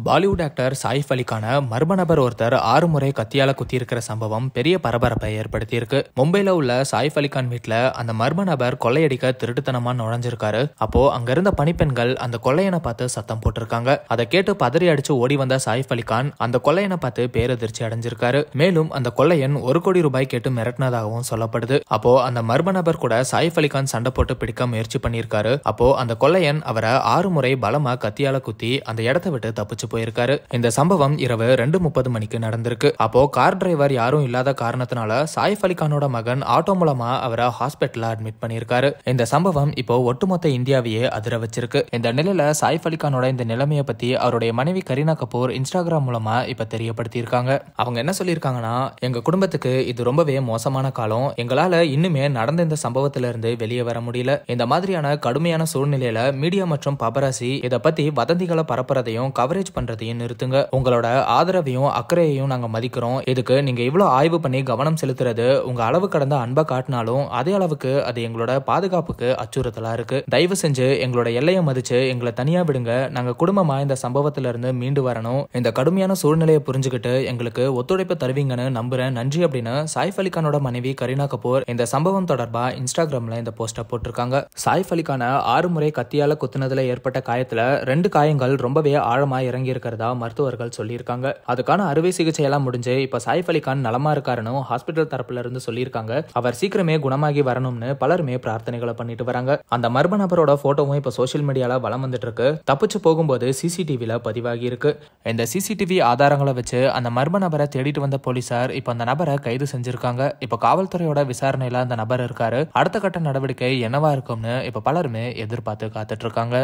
Bollywood actor Saif அலிக்கான மர்ம நபர் ஒருத்தர் 6 முறை கத்தியால குத்தியிருக்கிற சம்பவம் பெரிய பரபரப்பை ஏற்படுத்தியிருக்கு. மும்பைல உள்ள சாயிஃப் அலிகான் வீட்டுல அந்த மர்ம நபர் கொள்ளையடிக்க திருட்டுத்தனமா நுழைஞ்சிருக்காரு. அப்போ அங்க இருந்த பணிப்பெண்கள் அந்த கொள்ளையனை பார்த்து சத்தம் போட்டிருக்காங்க. அதை கேட்டு பதறி அடிச்சு ஓடி வந்த சாயிஃப் அலிகான் அந்த கொள்ளையனை பார்த்து பேரதிர்ச்சி அடைஞ்சிருக்காரு. மேலும் அந்த கொள்ளையன் 1 கோடி ரூபாய் கேட்டு மிரட்டினதாகவும் சொல்லப்படுது. அப்போ அந்த மர்ம நபர் கூட சாயிஃப் அலிகான் சண்டை போட்டு பிடிக்க முயற்சி பண்ணியிருக்காரு. அப்போ அந்த கொள்ளையன் அவரை 6 முறை பலமா கத்தியால குத்தி அந்த இடத்தை விட்டு தப்பிச்சு போயிருக்காரு. இந்த சம்பவம் இரவு 2:30 மணிக்கு நடந்திருக்கு. அப்போ கார் டிரைவர் யாரும் இல்லாத காரணத்தினால சாயிஃப் அலிகானோட மகன் ஆட்டோ மூலமா அவரை ஹாஸ்பிட்டல்ல அட்மிட் பண்ணிருக்காரு. இந்த சம்பவம் இப்போ ஒட்டுமொத்த இந்தியாவையே அதிர வச்சிருக்கு. இந்த நிலையில சாயிஃப் அலிகானோட இந்த நிலைமையை பத்தி அவருடைய மனைவி கரீனா கபூர் இன்ஸ்டாகிராம் மூலமா இப்ப தெரியப்படுத்தி இருக்காங்க. அவங்க என்ன சொல்லியிருக்காங்கன்னா, எங்க குடும்பத்துக்கு இது ரொம்பவே மோசமான காலம். எங்களால இன்னுமே நடந்த இந்த சம்பவத்தில இருந்து வெளியே வர முடியல. இந்த மாதிரியான கடுமையான சூழ்நிலையில மீடியா மற்றும் பபராசி இத பத்தி வதந்திகளை பரப்புறதையும் கவரேஜ் பண்றதையும் நிறுத்துங்க. உங்களோட ஆதரவையும் அக்கறையையும் நாங்க மதிக்கிறோம். இதுக்கு நீங்க இவ்வளவு ஆய்வு பண்ணி கவனம் செலுத்துறது உங்க அளவு கடந்த அன்பை காட்டினாலும் அதே அளவுக்கு அது எங்களோட பாதுகாப்புக்கு அச்சுறுத்தலா இருக்கு. தயவு செஞ்சு எங்களோட எல்லையை மதிச்சு எங்களை தனியா விடுங்க. நாங்க குடும்பமா இந்த சம்பவத்தில இருந்து மீண்டு வரணும். இந்த கடுமையான சூழ்நிலையை புரிஞ்சுக்கிட்டு எங்களுக்கு ஒத்துழைப்பு தருவீங்கன்னு நம்புறேன். நன்றி அப்படின்னு சாயிஃப் அலிகானோட மனைவி கரீனா கபூர் இந்த சம்பவம் தொடர்பா இன்ஸ்டாகிராம்ல இந்த போஸ்ட போட்டிருக்காங்க. சாயிஃப் அலிகான 6 முறை கத்தியால குத்துனதுல ஏற்பட்ட காயத்துல 2 காயங்கள் ரொம்பவே ஆழமா இறங்கி இருக்கிறதா மருத்துவர்கள் சொல்லியிருக்காங்க. அதுக்கான அறுவை சிகிச்சை எல்லாம் முடிஞ்சு இப்ப சாயிஃப் அலிகான் நலமா இருக்காருன்னு ஹாஸ்பிட்டல் தரப்புல இருந்து சொல்லியிருக்காங்க. அவர் சீக்கிரமே குணமாகி வரணும்னு பலருமே பிரார்த்தனைகளை பண்ணிட்டு வராங்க. அந்த மர்ம நபரோட போட்டோவும் இப்ப சோசியல் மீடியால வலம் வந்துட்டு இருக்கு. தப்பிச்சு போகும்போது சிசிடிவில பதிவாகி இருக்கு. இந்த சிசிடிவி ஆதாரங்களை வச்சு அந்த மர்ம நபரை தேடிட்டு வந்த போலீசார் இப்ப அந்த நபரை கைது செஞ்சிருக்காங்க. இப்ப காவல்துறையோட விசாரணையில அந்த நபர் இருக்காரு. அடுத்த கட்ட நடவடிக்கை என்னவா இருக்கும்னு இப்ப பலருமே எதிர்பார்த்து காத்துட்டு இருக்காங்க.